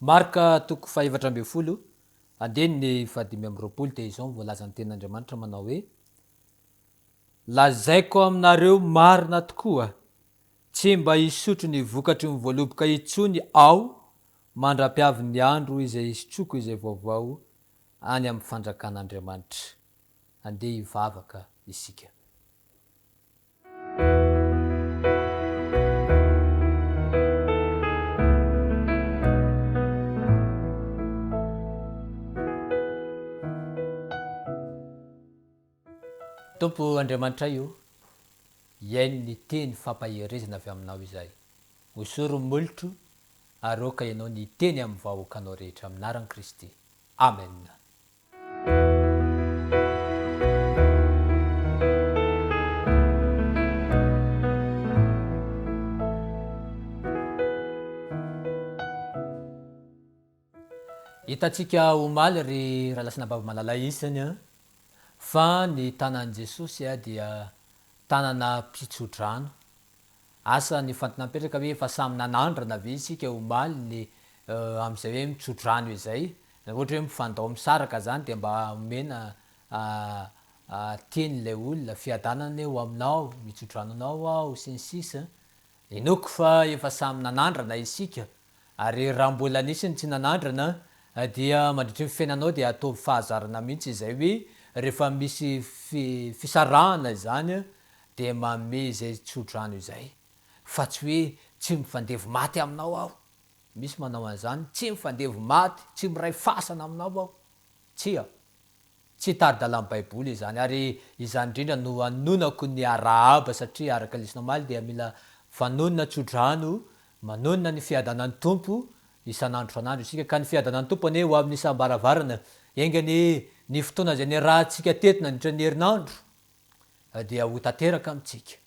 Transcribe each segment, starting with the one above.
marika toko faevatra ambe folo andeny ny fahadimy amby roapolo te izao voalaza ny tenin'andriamanitra manao hoe lazaiko aminareo marina tokoa tsy mba hisotro ny vokatry ny voaloboka itsony ao mandra-piavy ny andro izay isotroko izay vaovao any amin'ny fanjakan'andriamanitra andeha hivavaka isika. Tompo Andriamanitra io iainy ny teny fampaherezana avy aminao izay hosoro molotro aroka ianao ny teny amin'ny vahoakanao rehetra aminaran'i Kristy. Amen. Hitantsika omaly ry raha lasina bava malala isany fa ny tanan'i Jesosy dia tanana mpitsodrano. Asa ny fantinampetraka hoe efa samy nanandrana ve isika omaly ny amin'izay hoe mitsodrano izay, ohatra hoe mifandao misaraka zany dia mba omena teny'ilay olona fiadanana eo aminao, mitsodranonao aho sy ny sisa. Inoko fa efa samy nanandrana isika ary raha mbola nisy tsy nanandrana dia mandritry ny fiainanao dia ataovy fahazarana mihitsy izay hoe rehefa misy fisarahana izany dia manome izay tsodrano izay, fa tsy hoe tsy mifandevy maty aminao aho. Misy manao an'izany, tsy mifandevy maty, tsy miray fasana aminao aho. Tsy tari-dalan'ny baiboly izany, ary izany indrindra no anonako ny arahaba satria araka lisina omaly dia mila fanonona tsodrano, manonona ny fiadanan'ny tompo isan'andro san'andro isika, ka ny fiadanan'ny tompo anie ho amin'ny isam-baravarana engany ny fotoana izay ny rahantsika tetina nandritra ny herinandro dia ho tanteraka amintsika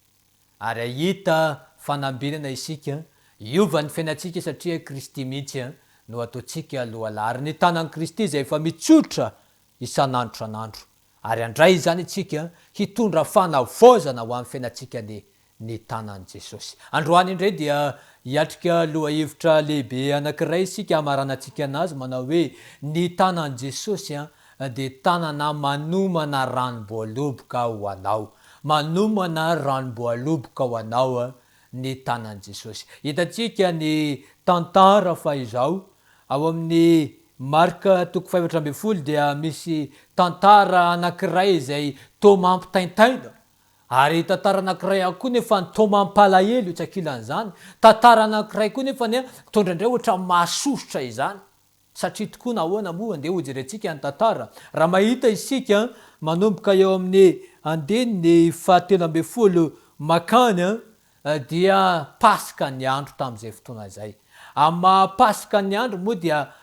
ary ahita fanambinana isika hiova ny fiainantsika satria Kristy mihitsy no ataontsika alohala, ary ny tanan'i Kristy izay efa mitsotra isan'andro san'andro ary andray izany itsika hitondra fanavaozana ho amin'ny fiainantsika ny tanan'i Jesosy. Androany indray dia hiatrika loha hevitra lehibe anankiray isika amaranantsika anazy manao hoe ny tanan'i Jesosy dia tanana manomana ranom-boaloboka ho anao, manomana ranom-boaloboka ho anao ny tanan'i Jesosy. Hitantsika ny tantara fa izao ao amin'ny marika toko faevatra ambe folo dia misy tantara anankiray izay toa mampitaintaina, ary tantara anankiray koa nefa toa mampalahelo itsakilan'izany, tantara anankiray koa nefa mitondra indray ohatra mahasosotra izany, satria tokoa nahoana moa andeha hojerentsika ny tantara. Raha mahita isika manomboka eo amin'ny andeny fahatelo ambe folo makany dia pasika ny andro tamin'izay fotoana izay. Amin'ny maha-pasika ny andro moa dia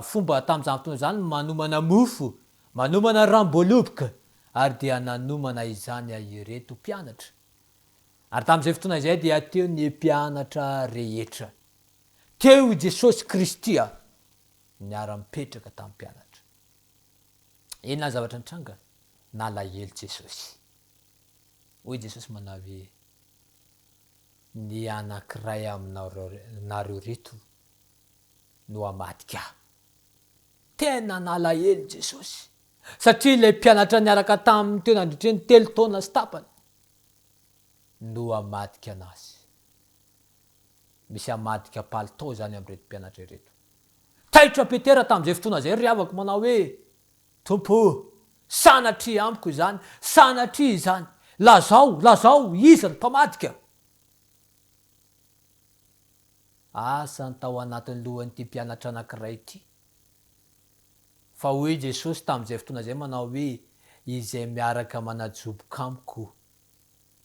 fomba tamin'izany fotoana izany manomana mofo, manomana ranom-boaloboka, ary dia nanomana izany ireto mpianatra. Ary tamin'izay fotoana izay dia teo ny mpianatra rehetra, teo Jesosy Kristy niara-mipetraka tamin'ny mpianatra. Inona zavatra nitranga? Nalahelo Jesosy. Hoy Jesosy manao hoe ny anankiray aminareo reto no hamadika. Tena nalahelo Jesosy satria ilay mpianatra niaraka tamin'ny teo nandritra ny 3 taona sy tapany no hamadika anazy. Misy hamadika palitao zany amin'reto mpianatra ireto. Taitra Petera tamin'izay fotoana izay ry havako manao hoe Tompo, sanatria amiko izany, sanatria izany, lazao iza ny mpamadika. Asa ny tao anatin'ny lohan'ity mpianatra anankiray ity. Fa hoy Jesosy tamin'izay fotoana izay manao hoe izay miaraka manajoboka amiko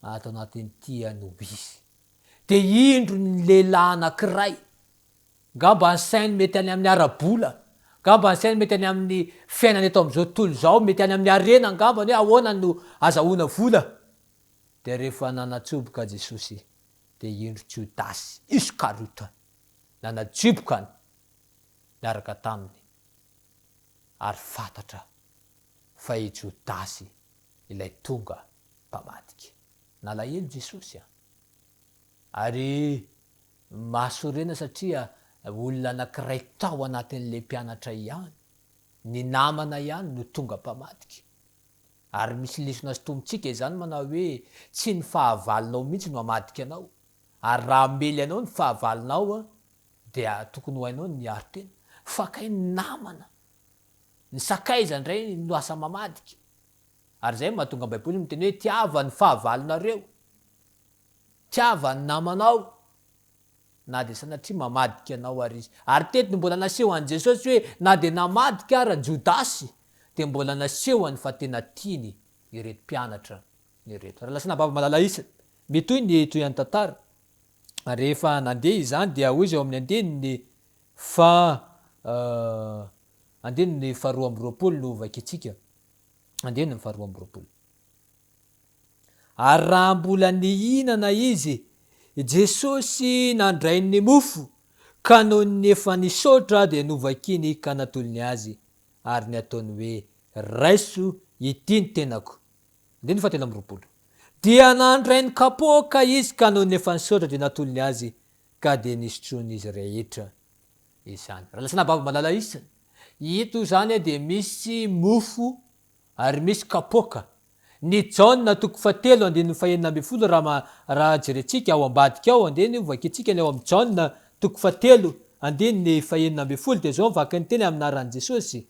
ato anatin'ity no izy. Dia indro ny lehilahy anankiray, ngamba ny sainy mety any amin'ny arabola, ngamba ny sainy mety any amin'ny fiainana eto amin'izao tontolo izao, mety any amin'ny arena ngamba hoe ahoana no azahoana vola. Dia rehefa nanatsoboka Jesosy dia indro Jodasy Iskariota nanajibokany miaraka taminy, ary fantatra fa i Jodasy ilay tonga mpamadika. Nalahelo Jesosy ary mahasorena satria olona anankiray tao anatin'le mpianatra ihany, ny namana ihany no tonga mpamadika. Ary misy lesona azy tombontsika izany manao hoe tsy ny fahavalonao mihitsy no hamadika anao, ary raha mely anao ny fahavalonao dia tokony ho hainao ny aro-tena, fa kay ny namana, ny sakaiza indray no asa mamadika. Ary zay mahatonga Baiboly miteny hoe tiava ny fahavalonareo, tiava ny namanao, na de sanatria mamadika anao ary izy. Ary tety mbola naseho an Jesosy hoe na de namadika ara Jodasy de mbola naseho any fa tena tiany ireto mpianatra ireto. Raha lasina baba malala isany metoy ny toy any tantara. Rehefa nandeha izany dia hoy izy eo amin'ny andeniny 12 no vakitsika. Andeniny 12. Ary raha mbola nihinana izy, Jesosy nandrainy mofo ka noho ny efa nisotra dia novakiny ka natolony azy ary ny ataony hoe raiso ity ny tenako. 13. Dia nandrainy kapoaka izy ka noho ny efa nisotra dia natolony azy ka dia nisotroany izy rehetra izany. Raha lasina baba malala isany, ito zany dia misy mofo ary misy kapoaka. Ny Jaona 7:fahenina raha jerentsika ao ambadika ao, andeny vakitsika ny ao amin'ny Jaona 7:fahenina dia zao vaky ny teny aminaran'i Jesosy.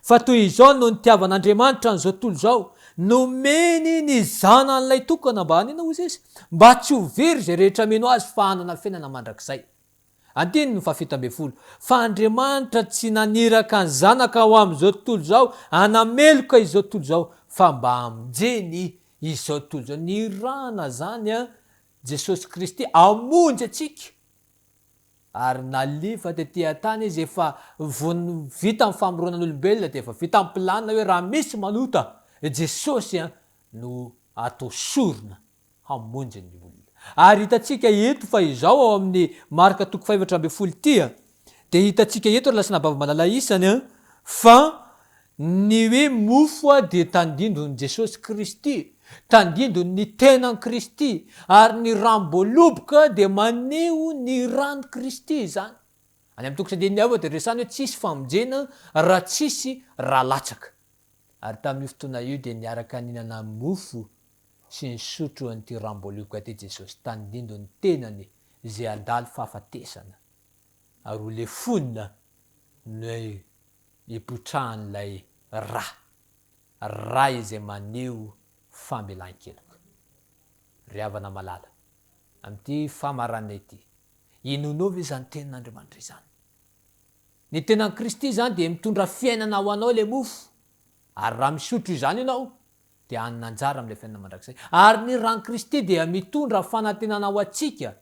Fa toy izao no nitiavan'Andriamanitra n'izao tontolo zao, nomeny ny zanan'ilay tokana mba hanina hozy izy, mba tsy ho very zay rehetra mino azy fa hanana fiainana mandrakizay. 17. Fa Andriamanitra tsy naniraka ny zanaka ho amin'izao tontolo zao hanameloka izao tontolo zao, fa mba hamonjeny izao tontolo zao. Ny rana zany Jesosy Kristy amonjy atsika, ary nalefa tetỳ tany izy efa vita amin'ny famoronan'olombelona dia efa vita amin'ny planina hoe raha misy manota Jesosy no atao sorona hamonjy ny olona. Ary hitatsika eto fa izao ao amin'ny Marka 5:12 dia hitatsika eto raha lasina baba malala isany fa ny hoe mofo dia tandindon'i Jesosy Kristy, tandindon'ny tenan'i Kristy, ary ny ranom-boaloboka dia maneho ny ranon'i Kristy zany. Any amin'ny 2 dia resany hoe tsisy famonjena raha tsisy raha latsaka. Ary tamin'io fotoana io dia niaraka ninana mofo sy nisotro an'ity ranom-boaloboka ty Jesosy, tandindon'ny tenany izay andalo fahafatesana, ary ho lefonina ny ipotrahan'ilay ra izay maneho famelan-keloka. Ryavana malala amin'ity famarana ity, inonao ve zany tenin'Andriamanitra izany? Ny tenan'i Kristy zany dia mitondra fiainana ho anao le mofo, ary raha misotro izany ianao dia hanana anjara amin'ilay fiainana mandrakizay. Ary ny ran'i Kristy dia mitondra fanantenana ho atsika,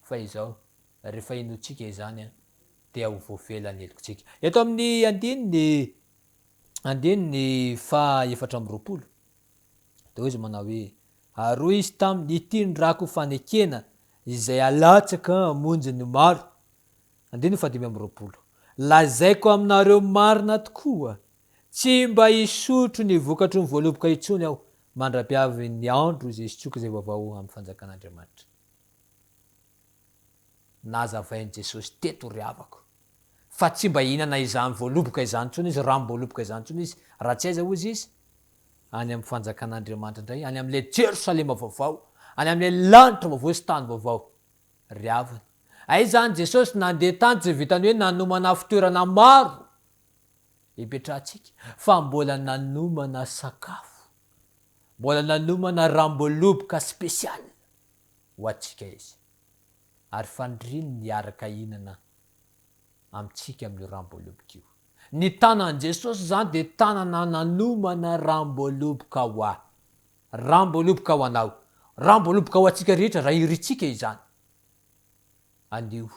fa izao rehefa inotsika izany dia ho voavelany helokontsika. Eto amin'ny andeniny 4:20 dia izy manao hoe ary izy tamin'ny ity ny rako fanekena izay alatsaka hamonjy ny maro. 5:20 lazaiko aminareo marina tokoa, tsy mba hisotro ny vokatry ny voaloboka intsony aho mandra-piavy ny andro izay isotsoka izay vaovao amin'ny fanjakan'Andriamanitra. Nazavain'i Jesosy teto ry havako fa tsy mba hinana izany voaloboka izany intsony izy, ranom-boaloboka izany intsony izy, raha tsy aiza hozy izy any amin'ny fanjakan'Andriamanitra indray, any amin'ilay Jerosalema vaovao, any amin'ilay lanitra vaovao sy tany vaovao. Ry havana, ay zany Jesosy nandeha tany tsy vitany hoe nanomana fitoerana maro ipetrahantsika, fa mbola nanomana sakafo, mbola nanomana ranom-boaloboka spesialy ho atsika izy, ary fandriny niaraka hinana amintsika amin'ny ranom-boaloboka io. Ny tanan'i Jesosy zany dia tanana nanomana ranom-boaloboka ho ahy, ranom-boaloboka ho anao, ranom-boaloboka ho atsika rehetra raha iritsika izany. Anio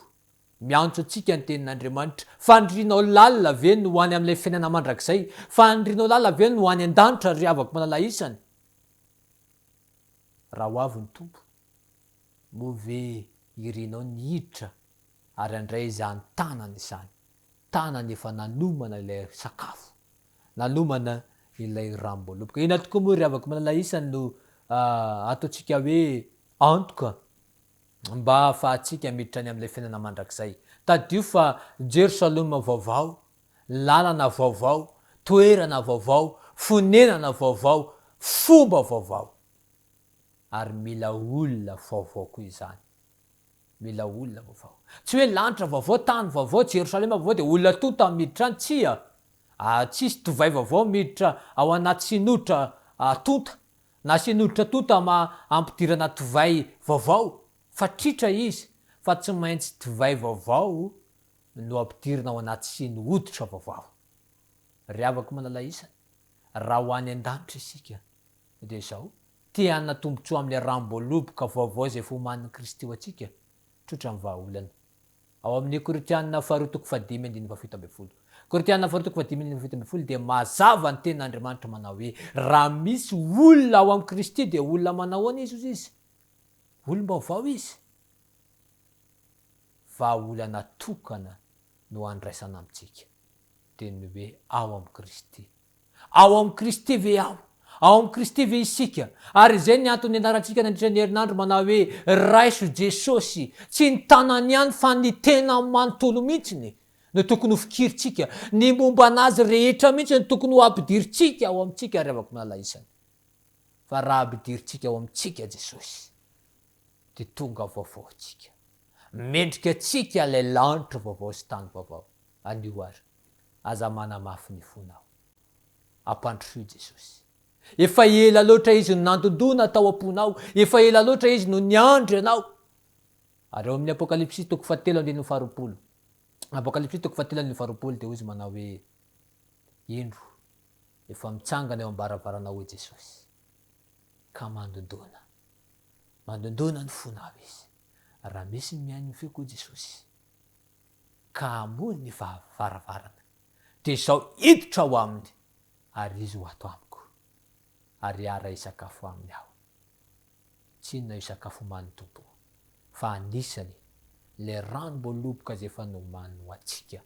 miantso atsika ny tenin'Andriamanitra, fandrinao lalina ve no ho any amin'ilay fiainana mandrakizay, fandrinao lalina ve no ho any an-danitra ry havako malala isany. Raha ho avy ny tompo moa ve irinao ny hiditra ary andray izany tanana izany, tanana efa nanomana ilay sakafo, nanomana ilay ranom-boaloboka. Ina tokoa moa ry havako malala isany no ataontsika hoe antoka mba ahafahantsika miditra any amin'ilay fiainana mandrakizay. tadio fa jerosalema vaovao, lalana vaovao, toerana vaovao, fonenana vaovao, fomba vaovao. Ary mila olona vaovao koa izany. Mila olona vaovao. Tsy hoe lanitra vaovao, tany vaovao, jerosalema vaovao de olona tota miditra any, tsia. Tsisy tovay vaovao miditra ao anaty sinotra tota, na sinotra tota ampidirana tovay vaovao, fa tritra izy, fa tsy maintsy tovay vaovao no ampidirina ao anaty sinooditra vaovao. Ry avako manala isany, raha ho any an-danitra isika de zao, tia hanana tombotsoa amin'ny ramboloboka vaovao zay fomanin'i Kristy ho atsika, tsotra mivahaolana. Ao amin'ny Korinthianina 4:5-7. Korinthianina 4:5-7 de mazava ny tenin'Andriamanitra manao hoe raha misy olona ao amin'ny Kristy de olona manao ahoana izy? Olom-baovao izy. Vahaolana tokana no andraisana amintsika. Teny hoe ao amin'ny Kristy. Ao amin'ny Kristy ve ao amin'ny Kristy ve isika? Ary izay ny antony ianarantsika nandritra ny herinandro manao hoe raiso Jesosy, tsy ny tanany ihany fa ny tena manontolo mihitsiny no tokony ho fikiritsika, ny momba anazy rehetra mihitsy no tokony ho ampidiritsika ao amintsika, ary avako manala isany. Fa raha ampidiritsika ao amintsika Jesosy, de tonga vaovao tsika. Mendrika atsika ilay lanitra vaovao sy tany vaovao. Anio ary, aza manamafy ny fonao. Ampandrosoy Jesosy. Efa ela loatra izy no nandondona tao am-ponao, efa ela loatra izy no niandry anao. Ary ao amin'ny Apokalipsy 7:20. Apokalipsy 7:20 de ozy manao hoe indro efa mitsangana eo ambaravarana hoe Jesosy, ka mandondona ny fonao izy. Raha misy miainy feoko Jesosy, ka amony ny varavarana, de zao hiditra ho aminy, ary izy ho ato amiko, ary ara isakafo aminy aho. Tsy inona isakafo many tompo, fa anisany le ranom-boaloboka zay efa nomany ho atsika,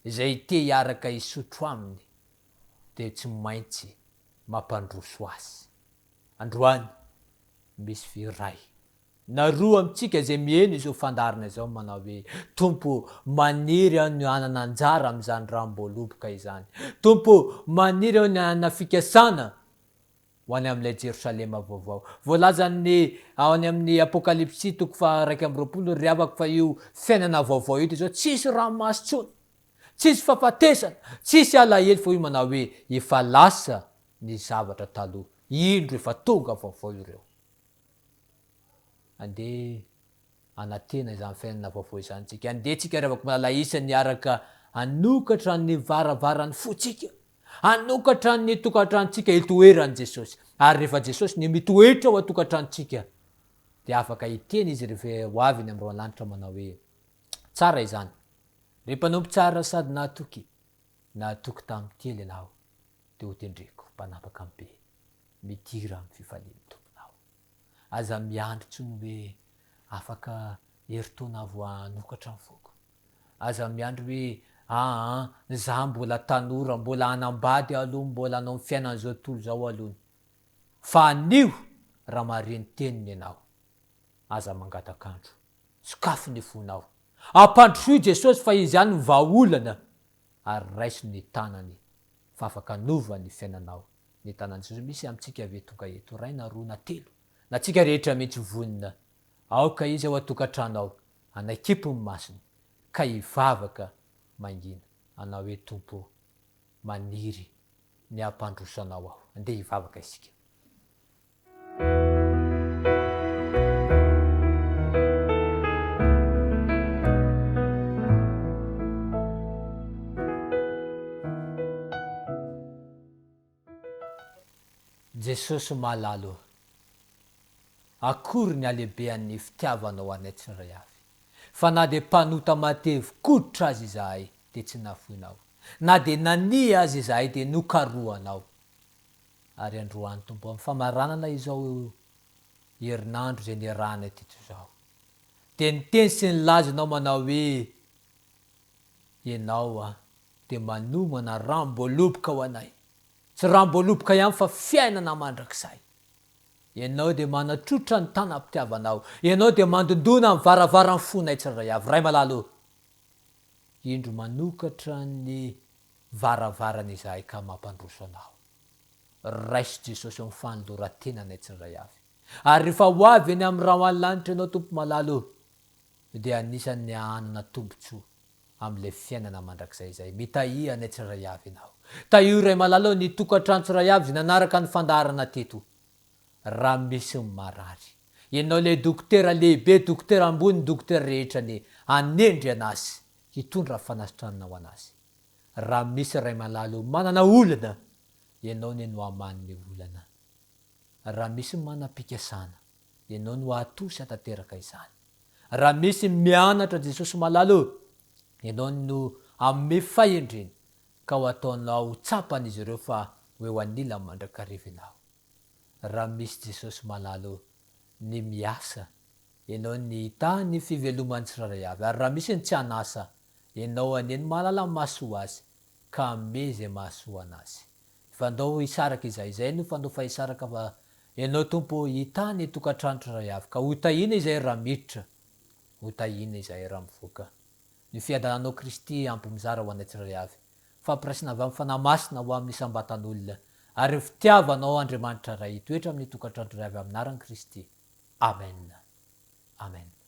izay te hiaraka isotro aminy, de tsy maintsy mampandroso azy. Androany misy viray na roa amintsika zay mihaino izao fandarina izao manao hoe tompo maniry aho ny hanana anjara amin'izany ranom-boaloboka izany. Tompo maniry aho ny hanana fikasana ho any amin'ilay Jerosalema vaovao. Voalaza ny ao any amin'ny Apokalipsy 1:20 ry avako fa io fiainana vaovao io zao tsisy ranomasy tsony, tsisy fahafatesana, tsisy alahelo, fa io manao hoe efa lasa ny zavatra taloha, indro efa tonga vaovao ireo. Andeha anatena izany fiainana vaovao izany tsika. Andeha tsika ry avako malala isany niaraka anokatra ny varavarany fotsika, anokatra ny tokantrantsika hitoeran'i Jesosy. Ary rehefa Jesosy ny mitoetra ao atokantrantsika, de afaka hiteny izy rehefa ho avy ny am'ro lanitra manao hoe tsara izany, ry mpanompo tsara sady nahatoky tamin'ny tely ianao, de ho tendreko mpanapaka be, midira amin'ny fifalian'ny tomponao. Aza miandry ny hoe afaka heritaona vo anokatra ny foko. Aza miandry hoe za mbola tanora, mbola anambady aloha, mbola anao amin'ny fiainan'izao tontolo zao aloha. Fa anio raha mareny teniny ianao, aza mangatakandro, sokafo ny fonao, ampandrosoy Jesosy fa izy ihany vahaolana, ary raiso ny tanany fa afaka nova ny fiainanao. Ny tanany Jesosy misy amintsika ave tonga eto, ray na roa na telo, na tsika rehetra mihitsy vonina, aoka izy ao atokantranao, anakipony masiny, ka hivavaka mangina, anao hoe tompo maniry ny ampandrosanao aho. Andeha hivavaka isika. Jesosy malalo, akory ny alehibean'ny fitiavanao anay tsirairay avy. Fa na de mpanota matevy koditra azy izahay, de tsy nafoinao. Na de nania azy izahay, de nokaroanao. Ary androany tompo, amin'ny famaranana izao herinandro zay niarahana teto zao, de niteny sy nilazanao manao hoe ianao de manomana ranom-boaloboka ho anay. Tsy ranom-boaloboka ihany fa fiainana mandrakizay. Ianao de manatrotra ny tanam-pitiavanao, ianao de mandondona ny varavaran'ny fonay tsirairay avy. Ray malalo, indro manokatra ny varavarana izahay ka mampandroso anao. Raiso Jesosy amin'ny fanoloran-tenanay tsirairay avy. Ary rehefa ho avy eny amin'ny raha an-lanitra ianao tompo malalo dia anisan'ny anana tombotsoa amin'ilay fiainana mandrakizay zay. Mitahianay tsirairay avy ianao. Tahio ray malalo ny tokantrano tsirairay avy nanaraka ny fandaharana teto. Raha misy ny marary, ianao le dokotera lehibe, dokotera ambony, dokotera rehetra ny anendry anazy hitondra fanasitranana ho anazy. Raha misy ray malalo manana olana, ianao ny no aman'ny olana. Raha misy manam-pikasana, ianao no atosy atateraka izany. Raha misy mianatra Jesosy malalo, ianao no amme fahendreny ka ho ataonao tsapan'izy ireo fa ho eo anila mandrakarivinao. Raha misy Jesosy malalo ny miasa, ianao ny tany fivelomany tsirairay avy. Ary raha misy ny tsy anasa, ianao aneny malala mahasoa azy ka ame zay mahasoa anazy. Fandao hisaraka izay no fandao fahisaraka fa ianao tompo hitany tokantrano tsirairay avy ka ho tahina izay raha miditra, ho tahina izay raha mivoaka. Ny fiadananao Kristy ampy mizara ho anay tsirairay avy. Fampiraisina avy amin'ny fanahy masina ho amin'ny isam-batan'olona ary fitiavanao Andriamanitra ray toetra amin'ny tokantrano tsirairay avy amin'ny anaran'i Kristy. Amen. Amen.